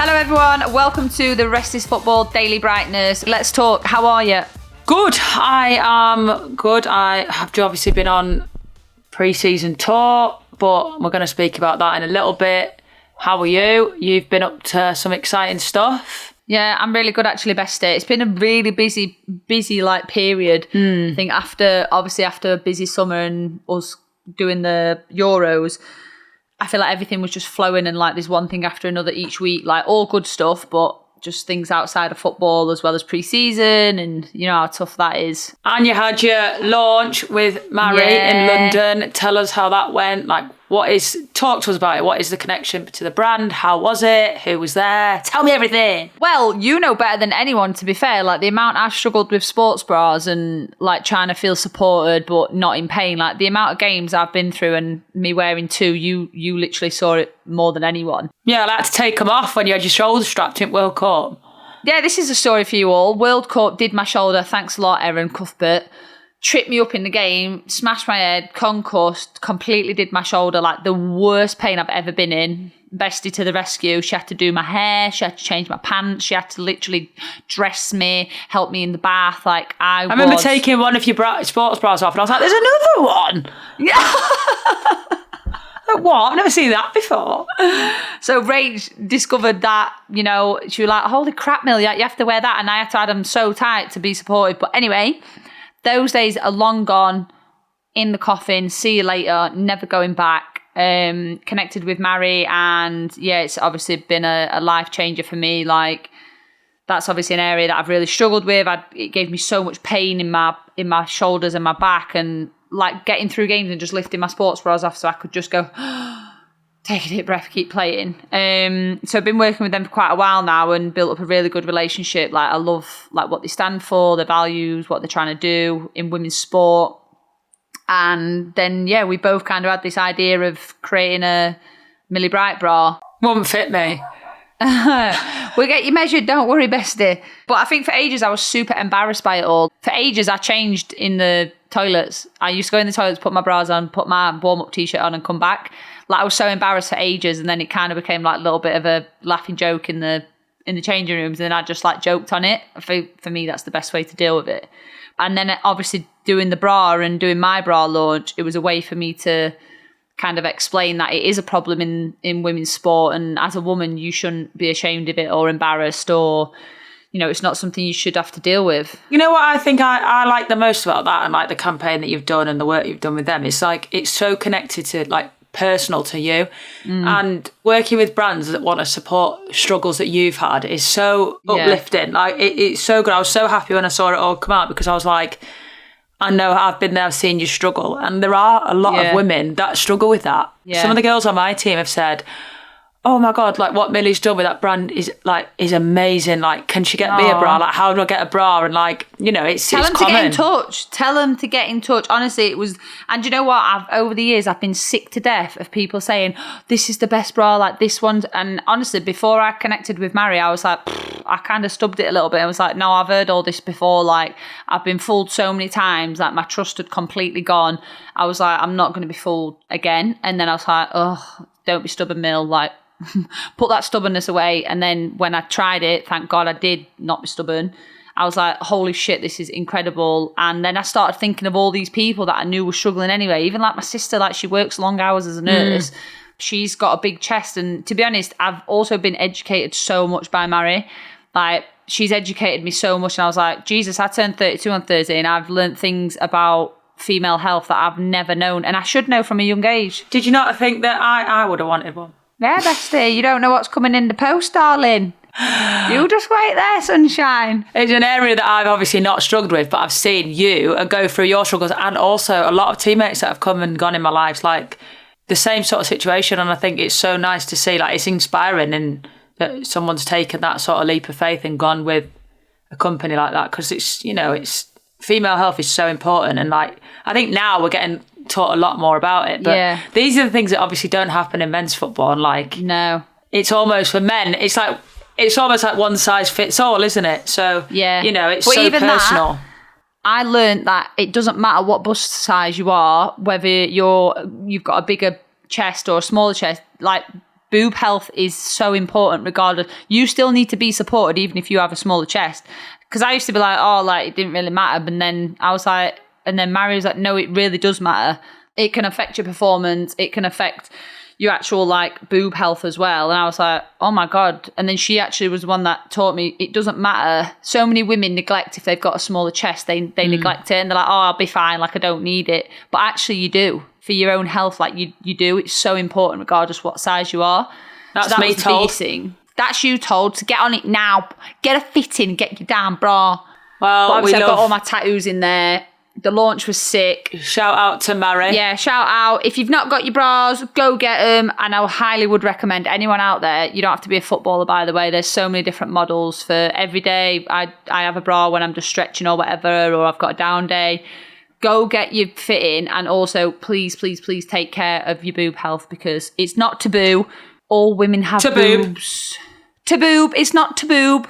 Hello everyone, welcome to the Rest is Football Daily Brightness. Let's talk, how are you? Good, I am good. I have obviously been on pre-season tour, but we're going to speak about that in a little bit. How are you? You've been up to some exciting stuff. Yeah, I'm really good actually, bestie. It's been a really busy like period. I think after a busy summer and us doing the Euros, I feel like everything was just flowing and like there's one thing after another each week, like all good stuff, but just things outside of football as well as pre-season, and you know how tough that is. And you had your launch with Mary in London. Tell us how that went. Like, talk to us about it. What is the connection to the brand? How was it? Who was there? Tell me everything. Well, you know better than anyone, to be fair. Like the amount I've struggled with sports bras and like trying to feel supported but not in pain. Like the amount of games I've been through and me wearing two, you literally saw it more than anyone. Yeah, I had to take them off when you had your shoulders strapped in World Cup. Yeah, this is a story for you all. World Cup did my shoulder. Thanks a lot, Erin Cuthbert. Tripped me up in the game, smashed my head, concussed, completely did my shoulder, like the worst pain I've ever been in. Bestie to the rescue. She had to do my hair, she had to change my pants, she had to literally dress me, help me in the bath. Like I remember taking one of your sports bras off and I was like, there's another one. Yeah. Like, what? I've never seen that before. So Rach discovered that, you know, she was like, holy crap, Millie, you have to wear that. And I had to have them so tight to be supportive. But anyway, those days are long gone, in the coffin, see you later, never going back. Connected with Mary, and yeah, it's obviously been a life changer for me. Like that's obviously an area that I've really struggled with. It gave me so much pain in my shoulders and my back, and like getting through games and just lifting my sports bras off so I could just go take a deep breath, keep playing. So I've been working with them for quite a while now and built up a really good relationship. Like I love like what they stand for, their values, what they're trying to do in women's sport. And then yeah, we both kind of had this idea of creating a Millie Bright bra. Won't fit me. We'll get you measured, don't worry, bestie. But I think for ages I was super embarrassed by it all. For ages I changed in the toilets. I used to go in the toilets, put my bras on, put my warm-up t-shirt on and come back. Like I was so embarrassed for ages, and then it kind of became like a little bit of a laughing joke in the changing rooms, and then I just like joked on it. For me, that's the best way to deal with it. And then obviously doing the bra and doing my bra launch, it was a way for me to kind of explain that it is a problem in women's sport, and as a woman you shouldn't be ashamed of it or embarrassed, or you know, it's not something you should have to deal with. You know what I think I like the most about that, and like the campaign that you've done and the work you've done with them, it's like it's so connected to like personal to you, and working with brands that want to support struggles that you've had is so uplifting. Like it's so good. I was so happy when I saw it all come out, because I was like, I know I've been there seeing you struggle, and there are a lot of women that struggle with that. Some of the girls on my team have said, oh my God, like what Millie's done with that brand is amazing. Like, can she get me a bra? Like, how do I get a bra? And like, you know, it's Tell them common. to get in touch. Tell them to get in touch. Honestly, it was, and you know what? Over the years, I've been sick to death of people saying, this is the best bra, like this one. And honestly, before I connected with Mary, I was like, I kind of stubbed it a little bit. I was like, no, I've heard all this before. Like, I've been fooled so many times. Like, my trust had completely gone. I was like, I'm not going to be fooled again. And then I was like, oh, don't be stubborn, Mill. Like, put that stubbornness away. And then when I tried it, thank God I did not be stubborn. I was like, holy shit, this is incredible. And then I started thinking of all these people that I knew were struggling anyway. Even like my sister, like she works long hours as a nurse. She's got a big chest. And to be honest, I've also been educated so much by Mary. Like she's educated me so much. And I was like, Jesus, I turned 32 on Thursday and I've learned things about female health that I've never known. And I should know from a young age. Did you not think that I would have wanted one? Yeah, bestie, you don't know what's coming in the post, darling. You just wait there, sunshine. It's an area that I've obviously not struggled with, but I've seen you go through your struggles, and also a lot of teammates that have come and gone in my life, like the same sort of situation. And I think it's so nice to see, like, it's inspiring, and that someone's taken that sort of leap of faith and gone with a company like that, because it's, you know, it's female health is so important. And like, I think now we're getting taught a lot more about it, but these are the things that obviously don't happen in men's football. And like, no, it's almost for men, it's almost like one size fits all, isn't it? So yeah, you know, it's but so even personal. That, I learned that it doesn't matter what bust size you are, whether you've got a bigger chest or a smaller chest, like boob health is so important regardless. You still need to be supported even if you have a smaller chest. Because I used to be like, oh, like, it didn't really matter. But then I was like, and then Mary was like, no, it really does matter. It can affect your performance. It can affect your actual, like, boob health as well. And I was like, oh my God. And then she actually was the one that taught me it doesn't matter. So many women neglect if they've got a smaller chest, they neglect it. And they're like, oh, I'll be fine. Like, I don't need it. But actually you do. For your own health, like, you do. It's so important regardless what size you are. That's so that me was the told. biggest thing. That's you told to get on it now. Get a fit in, get your damn bra. Well, but obviously I've got all my tattoos in there. The launch was sick. Shout out to Mary. Yeah, shout out. If you've not got your bras, go get them. And I highly would recommend anyone out there. You don't have to be a footballer, by the way. There's so many different models for every day. I have a bra when I'm just stretching or whatever, or I've got a down day. Go get your fit in. And also, please, please, please take care of your boob health because it's not taboo. All women have boobs. Taboo. It's not taboo.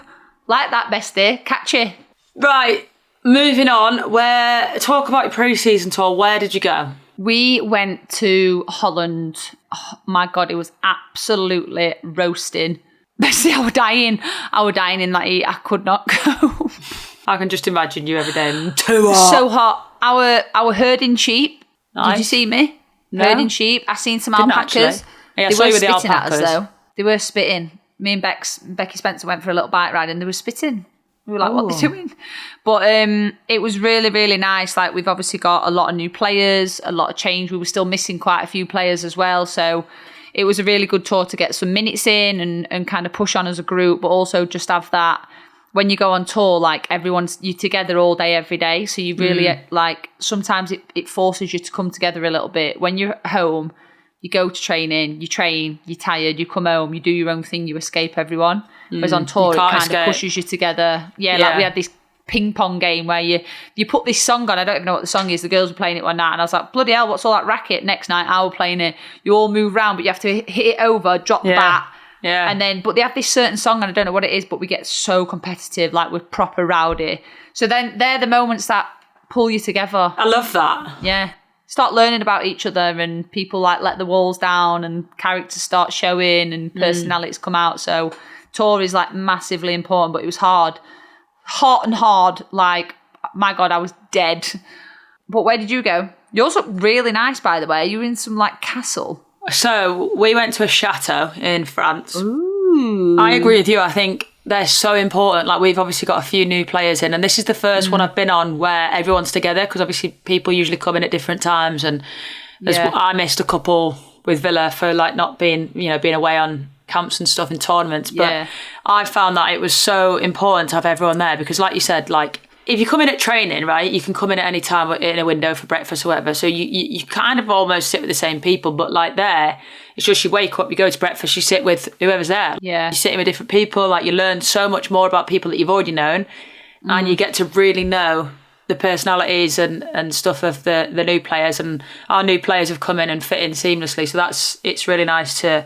Like that, bestie. Catch you. Right. Moving on. Talk about your pre-season tour. Where did you go? We went to Holland. Oh, my God, it was absolutely roasting. Bestie, I was dying. I was dying in that heat. I could not go. I can just imagine you every day. Too hot. So hot. Our herding sheep. Nice. Did you see me? No. Herding sheep. I seen some Didn't alpacas. actually. Yeah, I They saw were you with the spitting at us alpacas. though. They were spitting. Me and Becky Spencer went for a little bike ride and they were spitting. We were like, what are they doing? But it was really, really nice. Like, we've obviously got a lot of new players, a lot of change. We were still missing quite a few players as well. So it was a really good tour to get some minutes in and kind of push on as a group, but also just have that. When you go on tour, like, you're together all day, every day. So you really, like, sometimes it forces you to come together a little bit. When you're at home, you go to training, you train, you're tired, you come home, you do your own thing, you escape everyone. Whereas on tour, it kind of pushes you together. Yeah, like we had this ping pong game where you put this song on. I don't even know what the song is. The girls were playing it one night and I was like, bloody hell, what's all that racket? Next night, I was playing it. You all move around, but you have to hit it over, drop the bat. Yeah. And then, but they have this certain song and I don't know what it is, but we get so competitive, like we're proper rowdy. So then they're the moments that pull you together. I love that. Yeah. Start learning about each other and people like let the walls down and characters start showing and personalities come out. So tour is like massively important, but it was hard. Hot and hard. Like, my God, I was dead. But where did you go? Yours look really nice, by the way. You were in some like castle. So we went to a chateau in France. Ooh. I agree with you. I think they're so important. Like, we've obviously got a few new players in, and this is the first one I've been on where everyone's together, because obviously people usually come in at different times, and I missed a couple with Villa for like not being being away on camps and stuff in tournaments. But I found that it was so important to have everyone there, because like you said, like, if you come in at training, right, you can come in at any time in a window for breakfast or whatever. So you kind of almost sit with the same people, but like there, it's just you wake up, you go to breakfast, you sit with whoever's there. Yeah. You're sitting with different people, like you learn so much more about people that you've already known, and you get to really know the personalities and stuff of the new players, and our new players have come in and fit in seamlessly. So it's really nice to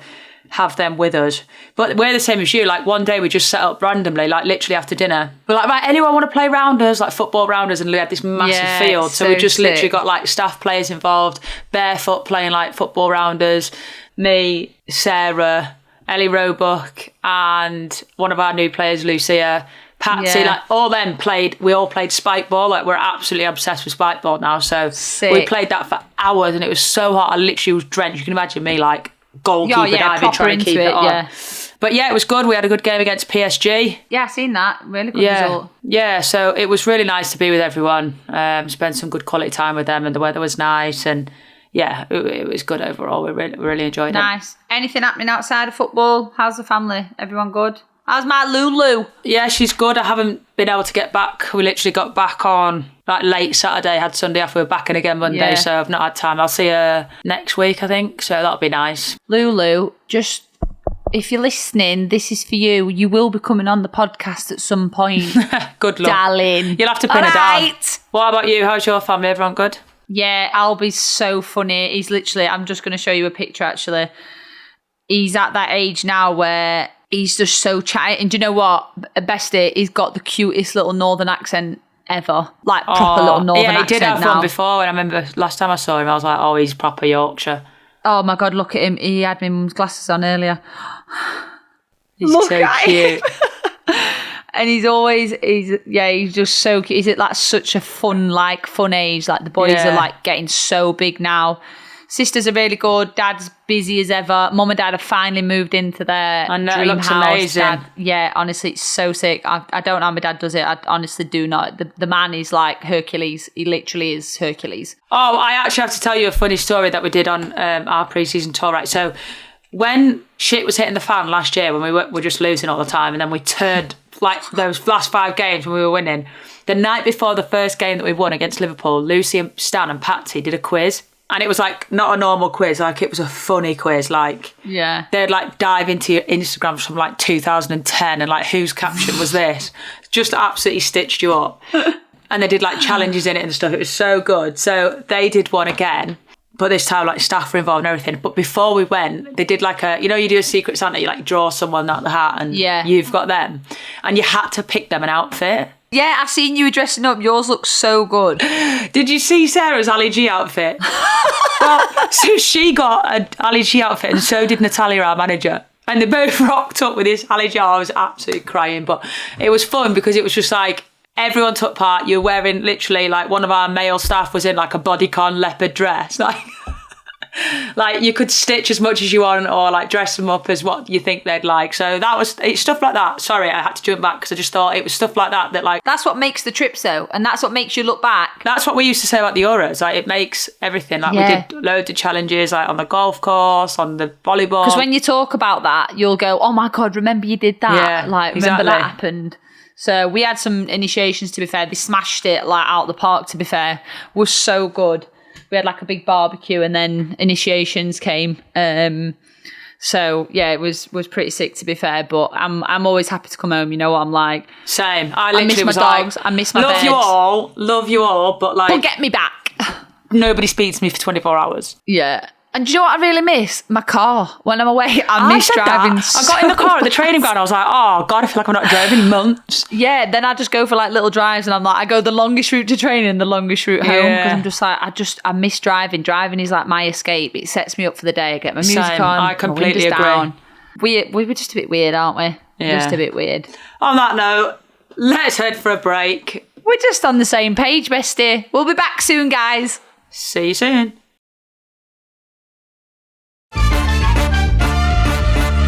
have them with us. But we're the same as you. Like, one day we just set up randomly, like literally after dinner. We're like, right, anyone want to play rounders, like football rounders? And we had this massive field. So we just literally got like staff players involved, barefoot playing like football rounders. Me, Sarah, Ellie Roebuck, and one of our new players, Lucia, Patsy, like all them we all played spike ball. Like, we're absolutely obsessed with spike ball now. So we played that for hours and it was so hot. I literally was drenched. You can imagine me like goalkeeper diving, trying to keep it on. Yeah. But yeah, it was good. We had a good game against PSG. Yeah, I've seen that. Really good result. Yeah, so it was really nice to be with everyone, spend some good quality time with them, and the weather was nice, and yeah, it was good overall. We really enjoyed it. Nice. Anything happening outside of football? How's the family? Everyone good? How's my Lulu? Yeah, she's good. I haven't been able to get back. We literally got back on like late Saturday, had Sunday off. We were back in again Monday, so I've not had time. I'll see her next week, I think, so that'll be nice. Lulu, just, if you're listening, this is for you. You will be coming on the podcast at some point. Good luck. Darling. You'll have to pin her down. What about you? How's your family? Everyone good? Yeah, Albie's so funny. He's literally, I'm just going to show you a picture actually. He's at that age now where he's just so chatty. And do you know what? Bestie, he's got the cutest little northern accent ever. Like, proper little northern accent. Yeah, he did have now. one before, and I remember last time I saw him, I was like, oh, he's proper Yorkshire. Oh my God, look at him. He had my mum's glasses on earlier. He's so cute. And he's just so cute. He's at like such a fun age. Like the boys are like getting so big now. Sisters are really good. Dad's busy as ever. Mum and Dad have finally moved into their dream it looks house. amazing. Honestly, it's so sick. I don't know how my dad does it. I honestly do not. The man is like Hercules. He literally is Hercules. Oh, I actually have to tell you a funny story that we did on our pre-season tour, right? So when shit was hitting the fan last year, when we were just losing all the time, and then we turned like those last 5 games when we were winning, the night before the first game that we won against Liverpool, Lucy and Stan and Patsy did a quiz. And it was like not a normal quiz, like it was a funny quiz. Like they'd like dive into your Instagrams from like 2010 and like whose caption was this? Just absolutely stitched you up. And they did like challenges in it and stuff. It was so good. So they did one again, but this time like staff were involved and everything. But before we went, they did like you do a Secret Santa, you like draw someone out the hat and you've got them. And you had to pick them an outfit. Yeah, I've seen you dressing up. Yours looks so good. Did you see Sarah's Ali G outfit? Well, so she got an Ali G outfit and so did Natalia, our manager. And they both rocked up with this Ali G. I was absolutely crying. But it was fun because it was just like everyone took part. You were wearing literally like one of our male staff was in like a bodycon leopard dress. Like you could stitch as much as you want or like dress them up as what you think they'd like. So it's stuff like that. Sorry, I had to jump back because I just thought it was stuff like that like... That's what makes the trips though. And that's what makes you look back. That's what we used to say about the Euros. Like it makes everything. Like we did loads of challenges like on the golf course, on the volleyball. Because when you talk about that, you'll go, oh my God, remember you did that? Yeah, like, exactly. Remember that happened? So we had some initiations, to be fair. They smashed it like out the park, to be fair. Was so good. We had like a big barbecue and then initiations came. So yeah, it was pretty sick, to be fair. But I'm always happy to come home. You know what I'm like? Same. I miss my dogs. I miss my love beds. Love you all. But like, but get me back. Nobody speaks to me for 24 hours. Yeah. And do you know what I really miss? My car. When I'm away, I miss driving. I got in the car at the training ground. I was like, oh God, I feel like I'm not driving in months. Yeah, then I just go for like little drives and I'm like, I go the longest route to training, the longest route home. Because I'm just like, I miss driving. Driving is like my escape. It sets me up for the day. I get my music on. I completely agree. Down. We were just a bit weird, aren't we? Yeah. Just a bit weird. On that note, let's head for a break. We're just on the same page, bestie. We'll be back soon, guys. See you soon.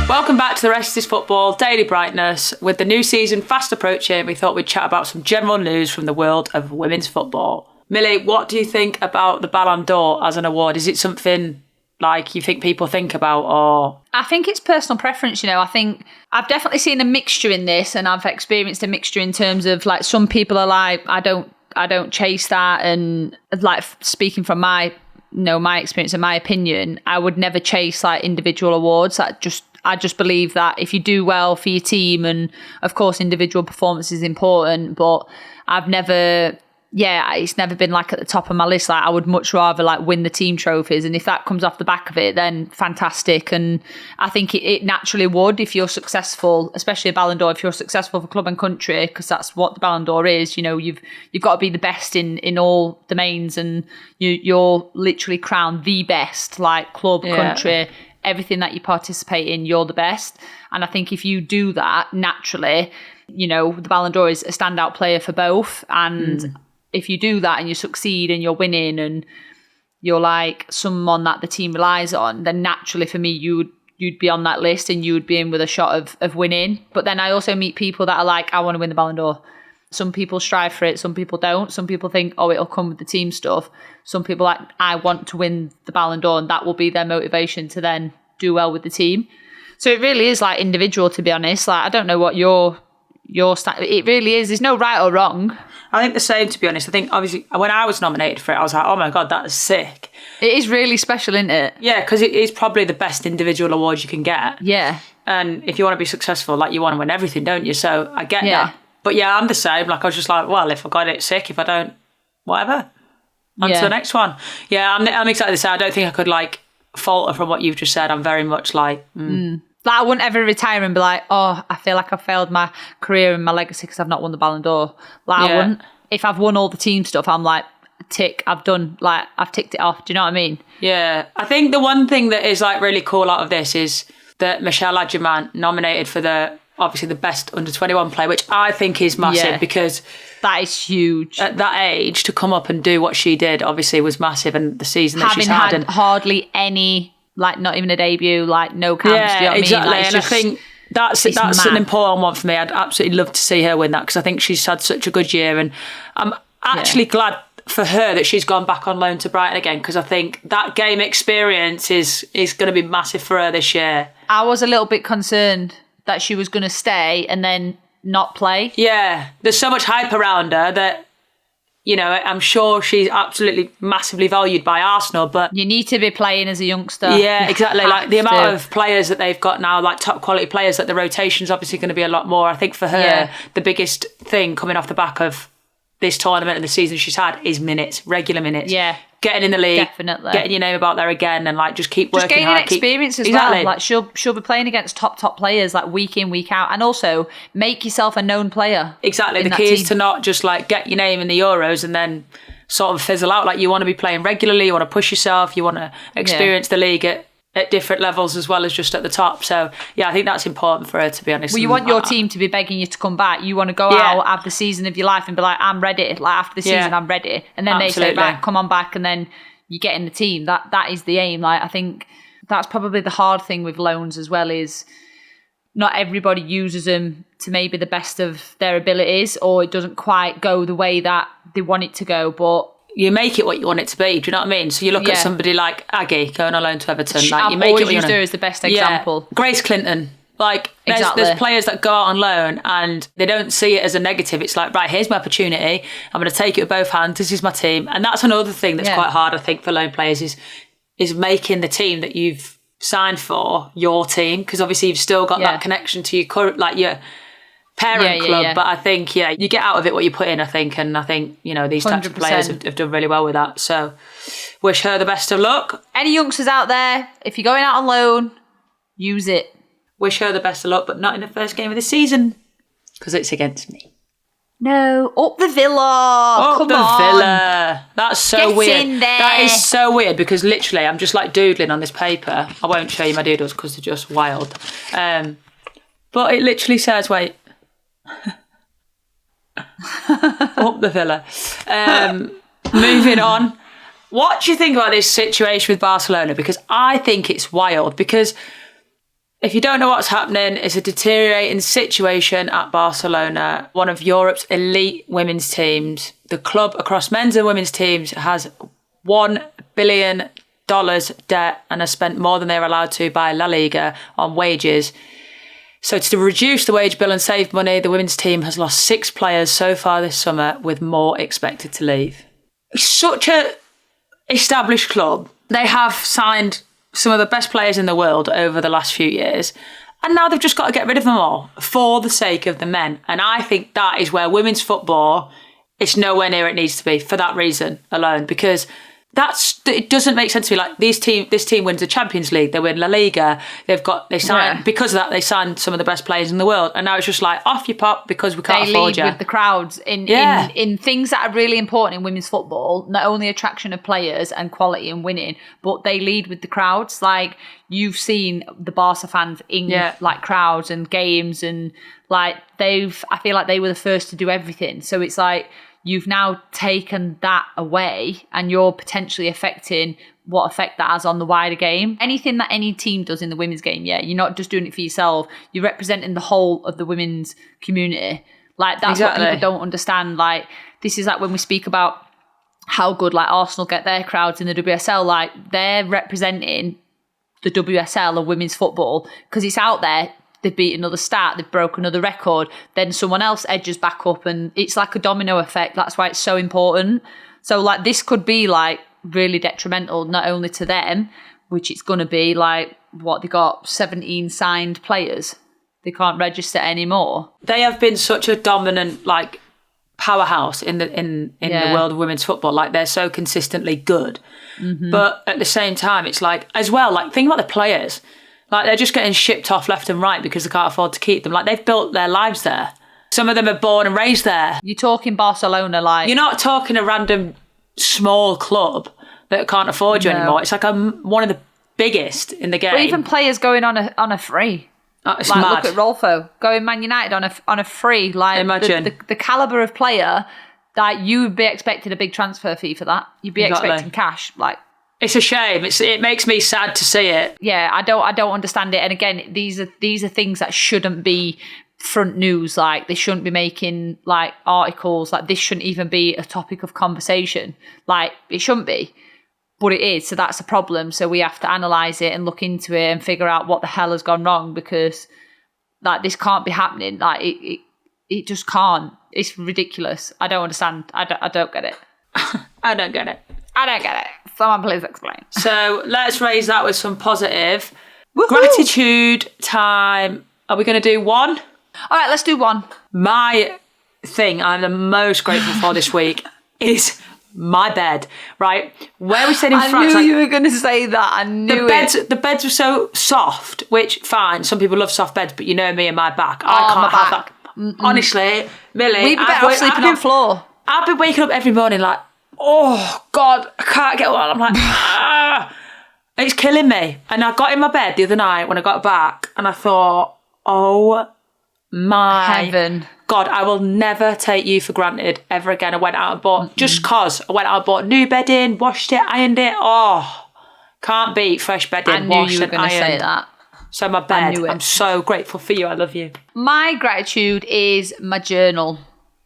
Welcome back to the Rest is Football Daily Brightness. With the new season fast approaching, we thought we'd chat about some general news from the world of women's football. Millie, what do you think about the Ballon d'Or as an award? Is it something like you think people think about, or...? I think it's personal preference, you know. I think I've definitely seen a mixture in this, and I've experienced a mixture in terms of like some people are like, I don't chase that, and like speaking from my experience and my opinion, I would never chase like individual awards. I just believe that if you do well for your team, and of course individual performance is important, but it's never been like at the top of my list. Like I would much rather like win the team trophies, and if that comes off the back of it, then fantastic. And I think it naturally would if you're successful, especially a Ballon d'Or, if you're successful for club and country, because that's what the Ballon d'Or is. You know, you've got to be the best in all domains, and you're literally crowned the best, like club, country. Everything that you participate in, you're the best. And I think if you do that naturally, you know, the Ballon d'Or is a standout player for both. And if you do that and you succeed and you're winning and you're like someone that the team relies on, then naturally for me, you'd be on that list and you would be in with a shot of winning. But then I also meet people that are like, I want to win the Ballon d'Or. Some people strive for it, some people don't. Some people think, oh, it'll come with the team stuff. Some people like, I want to win the Ballon d'Or, and that will be their motivation to then do well with the team. So it really is like individual, to be honest. Like I don't know what your it really is. There's no right or wrong. I think the same, to be honest. I think obviously when I was nominated for it, I was like, oh my God, that is sick. It is really special, isn't it? Yeah, because it is probably the best individual award you can get. Yeah. And if you want to be successful, like you want to win everything, don't you? So I get that. But yeah, I'm the same. Like I was just like, well, if I got it, sick. If I don't, whatever. On to the next one. Yeah, I'm exactly the same. I don't think I could like falter from what you've just said. I'm very much like... Like I wouldn't ever retire and be like, oh, I feel like I've failed my career and my legacy because I've not won the Ballon d'Or. Like I wouldn't. If I've won all the team stuff, I'm like, tick, I've ticked it off. Do you know what I mean? Yeah. I think the one thing that is like really cool out of this is that Michelle Agyemang nominated for obviously the best under-21 player, which I think is massive because that is huge. At that age, to come up and do what she did obviously was massive, and the season that she's had. Hardly any, like not even a debut, like no camps. Yeah, do you know what exactly. I mean? Like, and I think that's an important one for me. I'd absolutely love to see her win that because I think she's had such a good year, and I'm actually glad for her that she's gone back on loan to Brighton again, because I think that game experience is going to be massive for her this year. I was a little bit concerned that she was going to stay and then not play. Yeah, there's so much hype around her that, you know, I'm sure she's absolutely massively valued by Arsenal, but you need to be playing as a youngster. Yeah, exactly. Like the amount of players that they've got now, like top quality players, that the rotation's obviously going to be a lot more. I think for her, the biggest thing coming off the back of this tournament and the season she's had is minutes, regular minutes. Yeah. Getting in the league, definitely getting your name about there again, and like just keep working gaining hard. Experience as well. Like she'll be playing against top players like week in, week out, and also make yourself a known player. Exactly. The key is to not just like get your name in the Euros and then sort of fizzle out. Like you want to be playing regularly, you want to push yourself, you want to experience the league at different levels as well as just at the top. So yeah, I think that's important for her, to be honest. Well, you want your team to be begging you to come back. You want to go out, have the season of your life and be like, I'm ready. Like after the season, I'm ready. And then they say, right, come on back, and then you get in the team. That is the aim. Like I think that's probably the hard thing with loans as well, is not everybody uses them to maybe the best of their abilities, or it doesn't quite go the way that they want it to go. But you make it what you want it to be. Do you know what I mean? So you look at somebody like Aggie going on loan to Everton. Like you make always it used her as the best example. Grace Clinton. Like there's players that go out on loan and they don't see it as a negative. It's like, right, here's my opportunity. I'm going to take it with both hands. This is my team. And that's another thing that's quite hard, I think, for loan players is making the team that you've signed for your team, because obviously you've still got that connection to your current, like your parent club. But I think, you get out of it what you put in, I think. And I think, you know, these types of players have done really well with that. So wish her the best of luck. Any youngsters out there, if you're going out on loan, use it. Wish her the best of luck, but not in the first game of the season, because it's against me. No, up the Villa. Come on. Villa. That's so Get weird. in there. That is so weird, because literally I'm just like doodling on this paper. I won't show you my doodles because they're just wild. But it literally says, wait. Up the Villa. Moving on. What do you think about this situation with Barcelona? Because I think it's wild, because if you don't know what's happening, it's a deteriorating situation at Barcelona, one of Europe's elite women's teams. The club across men's and women's teams has $1 billion debt and has spent more than they're allowed to by La Liga on wages. So to reduce the wage bill and save money, the women's team has lost 6 players so far this summer, with more expected to leave. It's such a established club. They have signed some of the best players in the world over the last few years, and now they've just got to get rid of them all for the sake of the men. And I think that is where women's football is nowhere near it needs to be, for that reason alone, because it doesn't make sense to me. Like this team wins the Champions League, they win La Liga, because of that they signed some of the best players in the world, and now it's just like off you pop because we can't afford you. They lead with the crowds in things that are really important in women's football. Not only attraction of players and quality and winning, but they lead with the crowds. Like you've seen the Barca fans in like crowds and games, and like I feel like they were the first to do everything. So it's like you've now taken that away, and you're potentially affecting what effect that has on the wider game. Anything that any team does in the women's game, you're not just doing it for yourself. You're representing the whole of the women's community. Like that's what people don't understand. Like this is like when we speak about how good like Arsenal get their crowds in the WSL. Like they're representing the WSL of women's football because it's out there. They've beat another stat, they've broke another record, then someone else edges back up, and it's like a domino effect. That's why it's so important. So like this could be like really detrimental, not only to them, which it's going to be like, what, they got 17 signed players. They can't register anymore. They have been such a dominant like powerhouse in the world of women's football. Like they're so consistently good. Mm-hmm. But at the same time, it's like, as well, like think about the players. Like they're just getting shipped off left and right because they can't afford to keep them. Like they've built their lives there. Some of them are born and raised there. You're talking Barcelona, like... You're not talking a random small club that can't afford you anymore. It's like one of the biggest in the game. Or even players going on a free. It's like, mad. look at Rolfo going Man United on a free. Like, imagine the caliber of player that you would be expecting a big transfer fee for that. You'd be expecting cash. Like, it's a shame. It makes me sad to see it. Yeah, I don't understand it. And again, these are things that shouldn't be front news. Like, they shouldn't be making like articles. Like, this shouldn't even be a topic of conversation. Like, it shouldn't be. But it is, so that's a problem. So we have to analyse it and look into it and figure out what the hell has gone wrong, because like, this can't be happening. Like, it just can't. It's ridiculous. I don't understand. I don't get it. I don't get it. I don't get it. Someone please explain. So let's raise that with some positive. Woohoo! Gratitude time. Are we going to do one? All right, let's do one. My thing I'm the most grateful for this week is my bed, right? Where we stayed in France. I knew you were going to say that. I knew The beds were so soft, which, fine, some people love soft beds, but you know me and my back. I can't have that. Honestly, Millie. We'd be better off sleeping on the floor. I've been waking up every morning like, oh, God, I can't get well. I'm like, ah. It's killing me. And I got in my bed the other night when I got back and I thought, oh, my heaven. God, I will never take you for granted ever again. I went out and bought, just cause I went out and bought new bedding, washed it, ironed it. Oh, can't beat fresh bedding, I knew washed you were and going to say ironed. that. So my bed, I'm so grateful for you. I love you. My gratitude is my journal.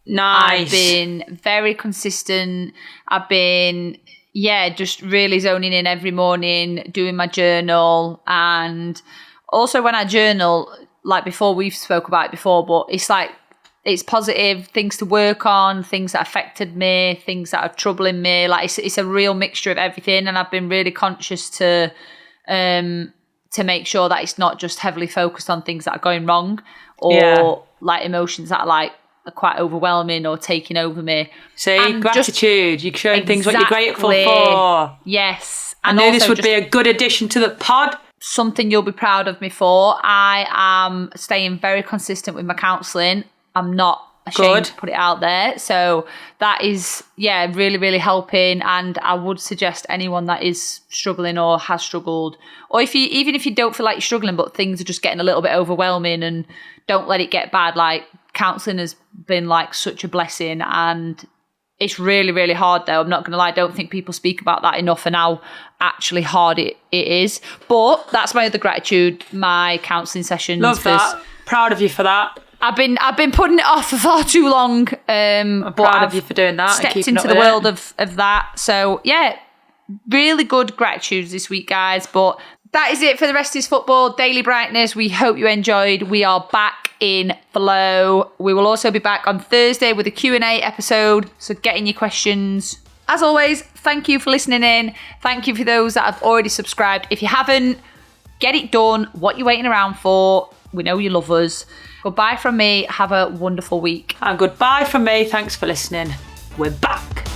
Nice. I've been very consistent. I've been, just really zoning in every morning, doing my journal. And also when I journal, like before, we've spoke about it before, but it's like, it's positive, things to work on, things that affected me, things that are troubling me. Like, it's a real mixture of everything. And I've been really conscious to make sure that it's not just heavily focused on things that are going wrong or like emotions that are quite overwhelming or taking over me. See, and gratitude. You're showing things what you're grateful for. Yes. I knew this would be a good addition to the pod. Something you'll be proud of me for. I am staying very consistent with my counselling. I'm not ashamed to put it out there. So that is, really, really helping. And I would suggest anyone that is struggling or has struggled, or even if you don't feel like you're struggling, but things are just getting a little bit overwhelming, and don't let it get bad. Like, counselling has been like such a blessing, and it's really, really hard though. I'm not going to lie. I don't think people speak about that enough and how actually hard it is. But that's my other gratitude, my counselling sessions. Love that. Proud of you for that. I've been putting it off for far too long. I'm proud of you for doing that. Stepped into the world of that. So really good gratitudes this week, guys. But that is it for the Rest is Football Daily Brightness. We hope you enjoyed. We are back in flow. We will also be back on Thursday with a Q&A episode. So get in your questions. As always, thank you for listening in. Thank you for those that have already subscribed. If you haven't, get it done. What you're waiting around for? We know you love us. Goodbye from me. Have a wonderful week. And goodbye from me. Thanks for listening. We're back.